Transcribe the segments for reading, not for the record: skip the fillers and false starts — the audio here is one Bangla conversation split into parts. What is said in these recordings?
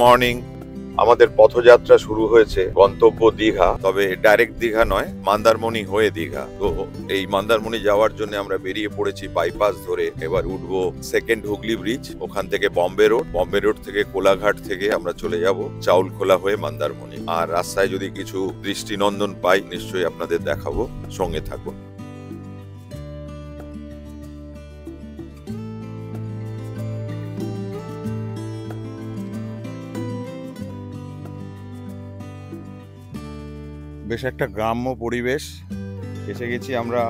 মর্নিং। আমাদের পথযাত্রা শুরু হয়েছে গন্তব্য দীঘা, তবে ডাইরেক্ট দীঘা নয়, মন্দারমণি হয়ে দীঘা। তো এই মন্দারমণি যাওয়ার জন্য আমরা বেরিয়ে পড়েছি বাইপাস ধরে। এবার উঠবো সেকেন্ড হুগলি ব্রিজ, ওখান থেকে বম্বে রোড থেকে কোলাঘাট থেকে আমরা চলে যাব চাউলখোলা হয়ে মন্দারমণি। আর রাস্তায় যদি কিছু দৃষ্টিনন্দন পাই নিশ্চয়ই আপনাদের দেখাবো, সঙ্গে থাকুন। বেশ একটা গ্রাম্য পরিবেশ। এসে গেছি আমরা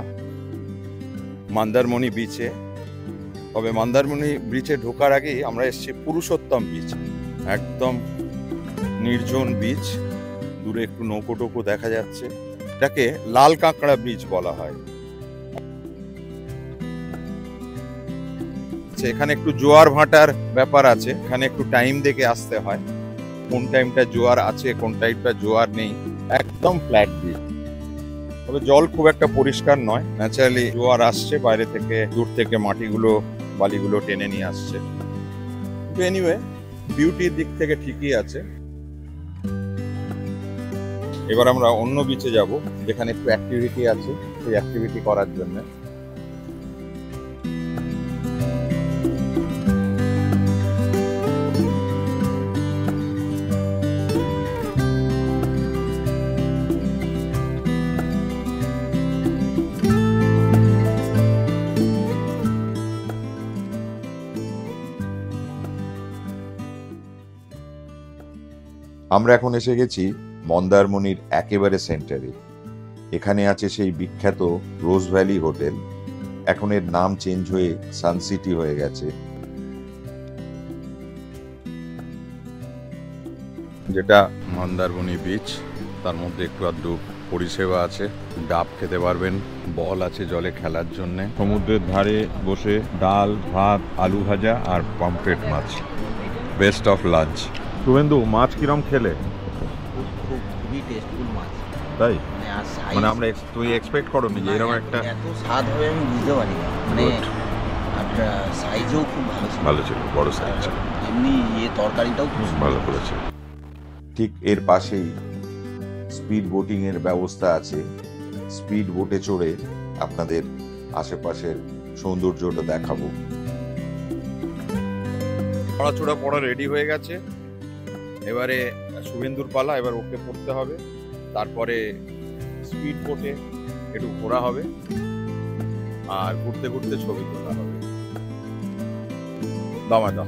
মন্দারমণি বিচে। তবে মন্দারমণি বিচে ঢোকার আগেই আমরা এসেছি পুরুষোত্তম বিচ, একদম নির্জন বিচ। দূরে একটু নৌকো টোকো দেখা যাচ্ছে, এটাকে লাল কাঁকড়া ব্রিজ বলা হয়। এখানে একটু জোয়ার ভাটার ব্যাপার আছে, এখানে একটু টাইম দেখে আসতে হয়, কোন টাইমটা জোয়ার আছে কোন টাইমটা জোয়ার নেই। একদম ফ্ল্যাট বিচ, তবে জল খুব একটা পরিষ্কার নয়। ন্যাচারালি জোয়ার আসছে বাইরে থেকে, দূর থেকে মাটিগুলো বালিগুলো টেনে নিয়ে আসছে। এনিওয়ে বিউটির দিক থেকে ঠিকই আছে। এবার আমরা অন্য বিচে যাব, যেখানে একটু অ্যাক্টিভিটি আছে, সেই অ্যাক্টিভিটি করার জন্য। আমরা এখন এসে গেছি মন্দারমণির একেবারে সেন্টারে। এখানে আছে সেই বিখ্যাত রোজ ভ্যালি হোটেল, এখন এর নাম চেঞ্জ হয়ে সানসিটি হয়ে গেছে। যেটা মন্দারমণি বিচ, তার মধ্যে একটু আধটু পরিষেবা আছে। ডাব খেতে পারবেন, বল আছে জলে খেলার জন্য। সমুদ্রের ধারে বসে ডাল ভাত আলু ভাজা আর পমফ্রেট মাছ, বেস্ট অফ লাঞ্চ। শুভেন্দু, মাছ কিরম খেলে? খুবই টেস্টফুল মাছ, তাই? মানে আমরা তুই এক্সপেক্ট করোনি যে এরকম একটা এত স্বাদ হবে আমি বুঝতে পারি না। মানে আপনার সাইজও খুব ভালো ছিল, বড় সাইজ ছিল। এমনি তরকারিটাও খুব ভালো করেছে। ঠিক এর পাশেই স্পিড বোটিং এর ব্যবস্থা আছে। স্পিড বোটে চড়ে আপনাদের আশেপাশের সৌন্দর্যটা দেখাবো। পড়াচোড়া পড়া রেডি হয়ে গেছে, এবারে শুভেন্দুর পালা। এবার ওকে পড়তে হবে, তারপরে স্পিড বোটে একটু ঘোরা হবে আর ঘুরতে ঘুরতে ছবি তোলা হবে। দামাদাম।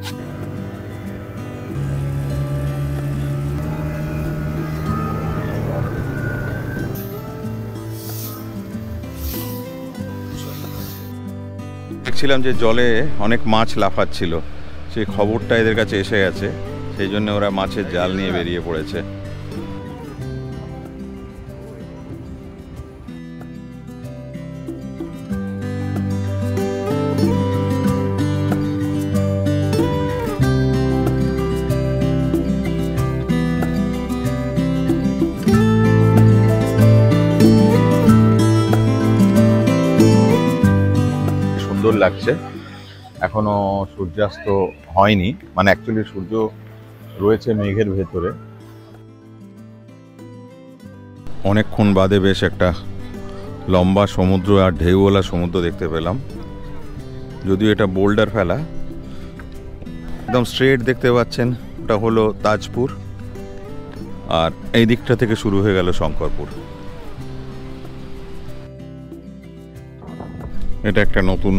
দেখছিলাম যে জলে অনেক মাছ লাফাচ্ছিল, সেই খবরটা এদের কাছে এসে গেছে, সেই জন্য ওরা মাছের জাল নিয়ে বেরিয়ে পড়েছে। সুন্দর লাগছে। এখনো সূর্যাস্ত হয়নি, মানে অ্যাকচুয়ালি সূর্য রয়েছে মেঘের ভেতরে। অনেকক্ষণ বাদে বেশ একটা লম্বা সমুদ্র আর ঢেউওয়ালা সমুদ্র দেখতে পেলাম। যদিও এটা বোল্ডার ফেলা, একদম স্ট্রেট দেখতে পাচ্ছেন, ওটা হলো তাজপুর, আর এই দিকটা থেকে শুরু হয়ে গেল শঙ্করপুর। এটা একটা নতুন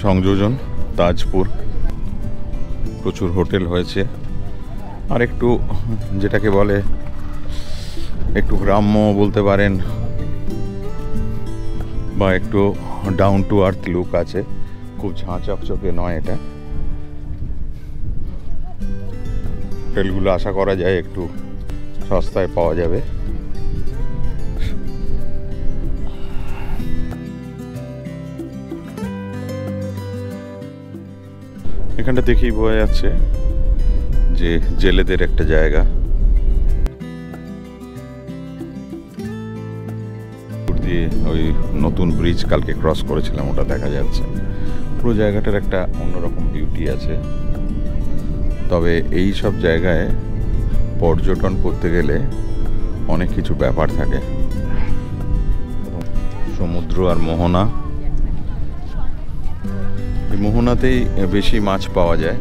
সংযোজন তাজপুর। প্রচুর হোটেল হয়েছে, আর একটু যেটাকে বলে একটু গ্রাম্য বলতে পারেন, বা একটু ডাউন টু আর্থ লুক আছে। খুব ঝাঁ চকচকে নয় এটা। হোটেলগুলো আশা করা যায় একটু সস্তায় পাওয়া যাবে। এখানটা দেখেই বোঝা যাচ্ছে যে জেলেদের একটা জায়গা। দিয়ে ওই নতুন ব্রিজ কালকে ক্রস করেছিলাম, ওটা দেখা যাচ্ছে। পুরো জায়গাটার একটা অন্যরকম বিউটি আছে। তবে এই সব জায়গায় পর্যটন করতে গেলে অনেক কিছু ব্যাপার থাকে। সমুদ্র আর মোহনা, এই মোহনাতেই বেশি মাছ পাওয়া যায়।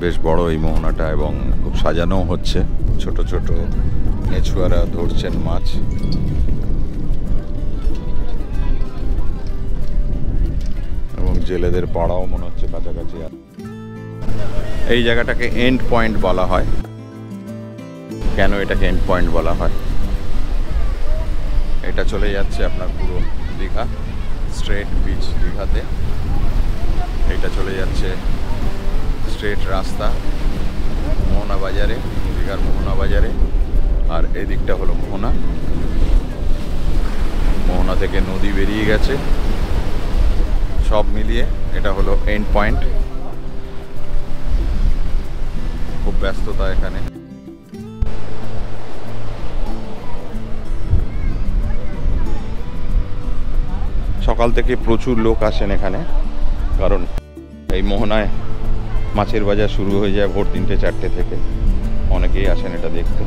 বেশ বড় এই মোহনাটা এবং খুব সাজানো হচ্ছে। ছোট ছোট নেছুয়ারা ধরছেন মাছ। এবং জেলেদের পাড়াও মনে হচ্ছে কাছাকাছি। এই জায়গাটাকে এন্ড পয়েন্ট বলা হয়। কেন এটাকে এন্ড পয়েন্ট বলা হয়? এটা চলে যাচ্ছে আপনার পুরো দীঘা, স্ট্রেট বিচ দীঘাতে। এটা চলে যাচ্ছে স্ট্রেট রাস্তা মোহনা বাজারে, দীঘার মোহনা বাজারে। আর এই দিকটা হলো মোহনা। মোহনা থেকে নদী বেরিয়ে গেছে। সব মিলিয়ে এটা হলো এন্ড পয়েন্ট। খুব ব্যস্ততা এখানে। সকাল থেকে প্রচুর লোক আসেন এখানে, কারণ এই মোহনায় মাছের বাজার শুরু হয়ে যায় ভোর 3-4টে থেকে। অনেকেই আসেন এটা দেখতে।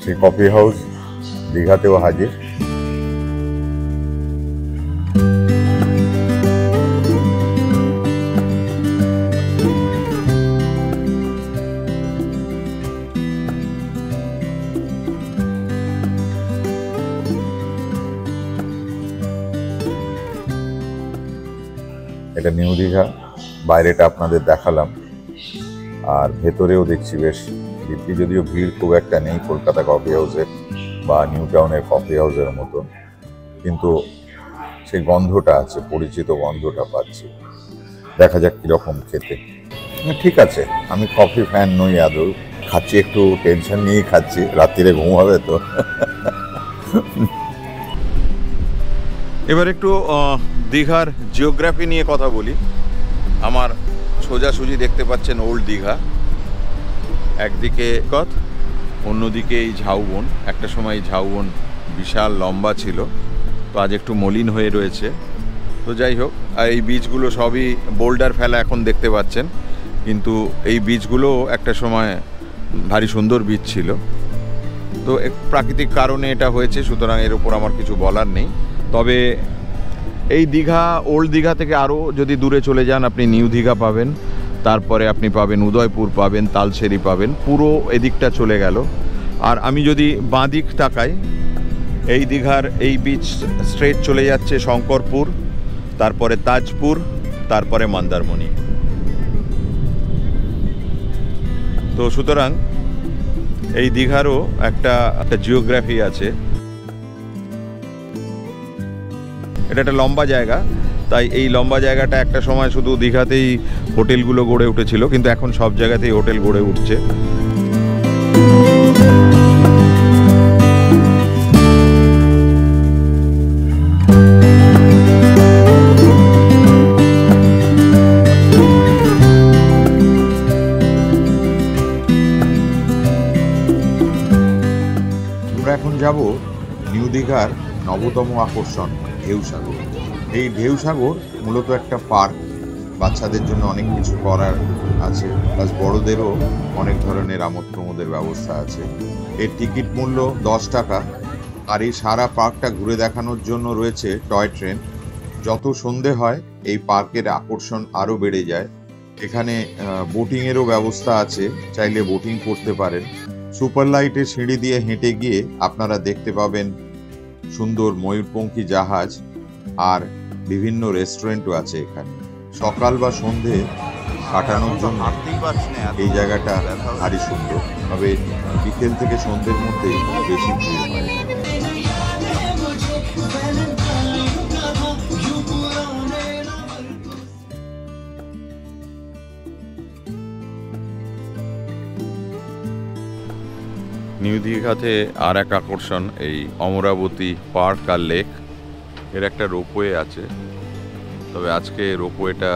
সেই কফি হাউস দীঘাতেও হাজির। এটা নিউ দীঘা, বাইরেটা আপনাদের দেখালাম। আর ভেতরেও দেখছি বেশ ভিড়, যদিও ভিড় খুব একটা নেই কলকাতা কফি হাউসের বা নিউ টাউনের কফি হাউসের মতো, কিন্তু সেই গন্ধটা আছে, পরিচিত গন্ধটা পাচ্ছি। দেখা যাক কীরকম খেতে। ঠিক আছে, আমি কফি ফ্যান নই আদৌ, খাচ্ছি একটু টেনশন নিয়েই খাচ্ছি, রাত্রিরে ঘুম হবে তো। এবার একটু দীঘার জিওগ্রাফি নিয়ে কথা বলি। আমার সোজাসুজি দেখতে পাচ্ছেন ওল্ড দীঘা, একদিকে কত, অন্যদিকে এই ঝাউবন। একটা সময় এই ঝাউবন বিশাল লম্বা ছিল, তো আজ একটু মলিন হয়ে রয়েছে। তো যাই হোক, আর এই বীজগুলো সবই বোল্ডার ফেলা এখন দেখতে পাচ্ছেন, কিন্তু এই বীজগুলো একটা সময় ভারী সুন্দর বীজ ছিল। তো প্রাকৃতিক কারণে এটা হয়েছে, সুতরাং এর উপর আমার কিছু বলার নেই। তবে এই দীঘা, ওল্ড দীঘা থেকে আরও যদি দূরে চলে যান আপনি নিউ দীঘা পাবেন, তারপরে আপনি পাবেন উদয়পুর পাবেন, তালসেরি পাবেন, পুরো এদিকটা চলে গেল। আর আমি যদি বাঁ দিক তাকাই, এই দীঘার এই বিচ স্ট্রেট চলে যাচ্ছে শঙ্করপুর, তারপরে তাজপুর, তারপরে মন্দারমণি। তো সুতরাং এই দীঘারও একটা জিওগ্রাফি আছে। এটা একটা লম্বা জায়গা, তাই এই লম্বা জায়গাটা একটা সময় শুধু দীঘাতেই হোটেলগুলো গড়ে উঠেছিল, কিন্তু এখন সব জায়গাতেই হোটেল গড়ে উঠছে। আমরা এখন যাব নিউ দীঘার নবতম আকর্ষণ ঢেউসাগর। এই ঢেউসাগর মূলত একটা পার্ক, বাচ্চাদের জন্য অনেক কিছু করার আছে, প্লাস বড়দেরও অনেক ধরনের আমোদ প্রমোদের ব্যবস্থা আছে। এর টিকিট মূল্য 10 টাকা। আর এই সারা পার্কটা ঘুরে দেখানোর জন্য রয়েছে টয় ট্রেন। যত সন্ধে হয় এই পার্কের আকর্ষণ আরও বেড়ে যায়। এখানে বোটিংয়েরও ব্যবস্থা আছে, চাইলে বোটিং করতে পারেন। সুপার লাইটের সিঁড়ি দিয়ে হেঁটে গিয়ে আপনারা দেখতে পাবেন সুন্দর ময়ূরপঙ্খী জাহাজ, আর বিভিন্ন রেস্টুরেন্টও আছে এখানে। সকাল বা সন্ধে কাটানোর জন্য হাঁটতেই পারছি না, এত এই জায়গাটা ব্যথা হচ্ছে। ভারী সুন্দর। তবে বিকেল থেকে সন্ধ্যের মধ্যেই বেশি ভিড় হয়। নিউ দীঘাতে আর এক আকর্ষণ এই অমরাবতী পার্ক আর লেক। এর একটা রোপওয়ে আছে, তবে আজকে রোপওয়েটা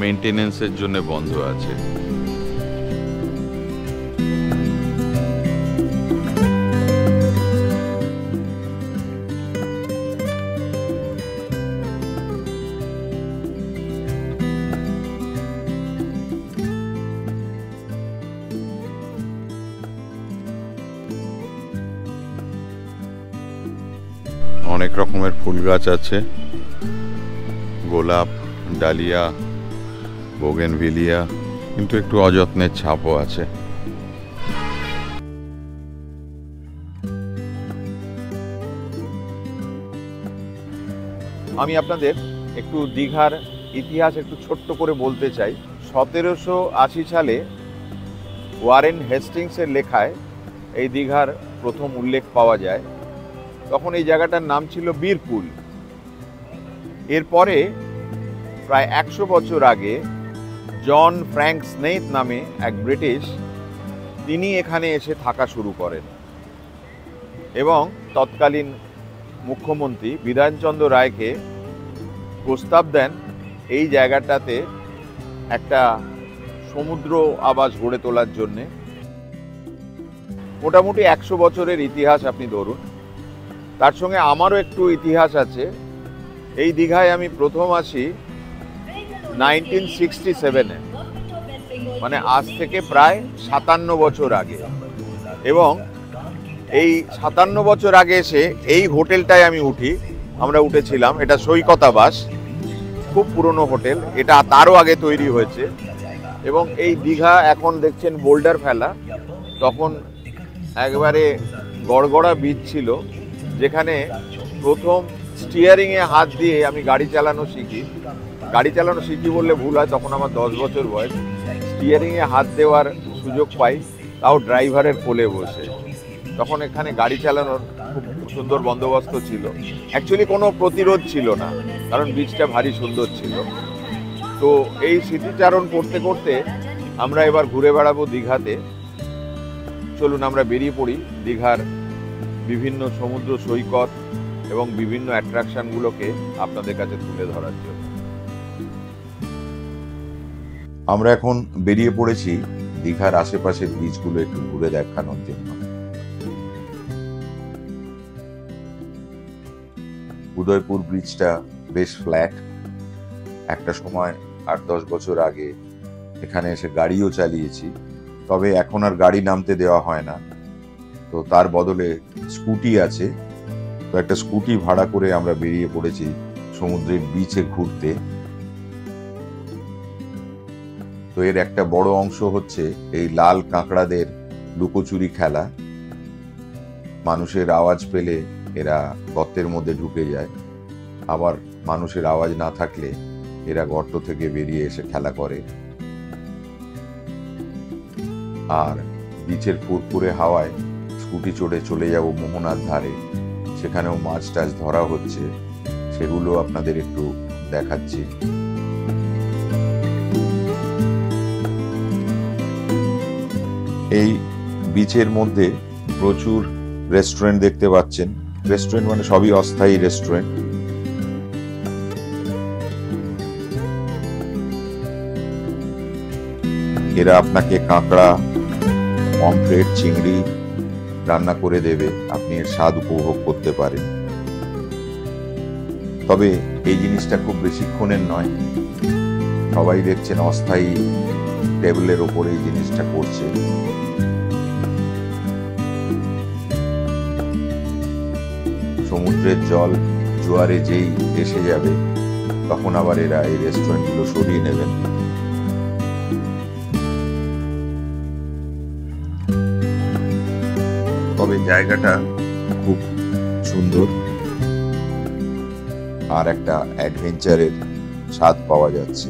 মেনটেনেন্সের জন্য বন্ধ আছে। অনেক রকমের ফুল গাছ আছে, গোলাপ, ডালিয়া, বোগেনভিলিয়া, কিন্তু একটু অযত্নের ছাপও আছে। আমি আপনাদের একটু দীঘার ইতিহাস একটু ছোট্ট করে বলতে চাই। 1780 সালে ওয়ারেন হেস্টিংসের লেখায় এই দীঘার প্রথম উল্লেখ পাওয়া যায়। তখন এই জায়গাটার নাম ছিল বীরপুল। এরপরে প্রায় 100 বছর আগে জন ফ্র্যাঙ্ক স্নেইথ নামে এক ব্রিটিশ, তিনি এখানে এসে থাকা শুরু করেন এবং তৎকালীন মুখ্যমন্ত্রী বিধানচন্দ্র রায়কে প্রস্তাব দেন এই জায়গাটাতে একটা সমুদ্র আবাস গড়ে তোলার জন্যে। মোটামুটি 100 বছরের ইতিহাস আপনি ধরুন। তার সঙ্গে আমারও একটু ইতিহাস আছে। এই দীঘায় আমি প্রথম আসি 1967-এ, মানে আজ থেকে প্রায় 57 বছর আগে। এবং এই 57 বছর আগে এসে এই হোটেলটায় আমি উঠি। আমরা উঠেছিলাম, এটা সৈকত আবাস, খুব পুরনো হোটেল, এটা তারও আগে তৈরি হয়েছে। এবং এই দীঘা এখন দেখছেন বোল্ডার ফেলা, তখন একবারে গড়গড়া বীজ ছিল, যেখানে প্রথম স্টিয়ারিংয়ে হাত দিয়ে আমি গাড়ি চালানো শিখি। গাড়ি চালানো শিখি বললে ভুল হয়, তখন আমার 10 বছর বয়স। স্টিয়ারিংয়ে হাত দেওয়ার সুযোগ পাই, তাও ড্রাইভারের কোলে বসে। তখন এখানে গাড়ি চালানোর খুব সুন্দর বন্দোবস্ত ছিল। অ্যাকচুয়ালি কোনো প্রতিরোধ ছিল না, কারণ বীজটা ভারী সুন্দর ছিল। তো এই স্মৃতিচারণ করতে করতে আমরা এবার ঘুরে বেড়াবো দীঘাতে। চলুন আমরা বেরিয়ে পড়ি দীঘার বিভিন্ন সমুদ্র সৈকত এবং বিভিন্ন অ্যাট্রাকশনগুলোকে আপনাদের কাছে তুলে ধরার জন্য। আমরা এখন বেরিয়ে পড়েছি দীঘার আশেপাশের বিচগুলো একটু ঘুরে দেখানোর জন্য। উদয়পুর ব্রিজটা বেশ ফ্ল্যাট। একটা সময় 8-10 বছর আগে এখানে এসে গাড়িও চালিয়েছি, তবে এখন আর গাড়ি নামতে দেওয়া হয় না। তো তার বদলে স্কুটি আছে, তো একটা স্কুটি ভাড়া করে আমরা বেরিয়ে পড়েছি সমুদ্রের বিচে ঘুরতে। তো এর একটা বড় অংশ হচ্ছে এই লাল কাঁকড়াদের লুকোচুরি খেলা। মানুষের আওয়াজ পেলে এরা গর্তের মধ্যে ঢুকে যায়, আবার মানুষের আওয়াজ না থাকলে এরা গর্ত থেকে বেরিয়ে এসে খেলা করে। আর বিচের ফুরফুরে হাওয়ায় স্কুটি চড়ে চলে যাব মোহনার ধারে, সেখানেও মাছ টাছ ধরা হচ্ছে, সেগুলো আপনাদের একটু দেখাচ্ছি। এই বিচের মধ্যে প্রচুর রেস্টুরেন্ট দেখতে পাচ্ছেন। রেস্টুরেন্ট মানে সবই অস্থায়ী রেস্টুরেন্ট। এরা আপনাকে কাঁকড়া, পমফ্রেট, চিংড়ি রান্না করে দেবে, আপনি এর স্বাদ উপভোগ করতে পারেন। তবে এই জিনিসটা খুব বেশিক্ষণের নয়, সবাই দেখছেন অস্থায়ী টেবিলের ওপরে এই জিনিসটা করছে। সমুদ্রের জল জোয়ারে যেই এসে যাবে, তখন আবার এরা এই রেস্টুরেন্টগুলো সরিয়ে নেবেন। তবে জায়গাটা খুব সুন্দর, আর একটা অ্যাডভেঞ্চারের স্বাদ পাওয়া যাচ্ছে।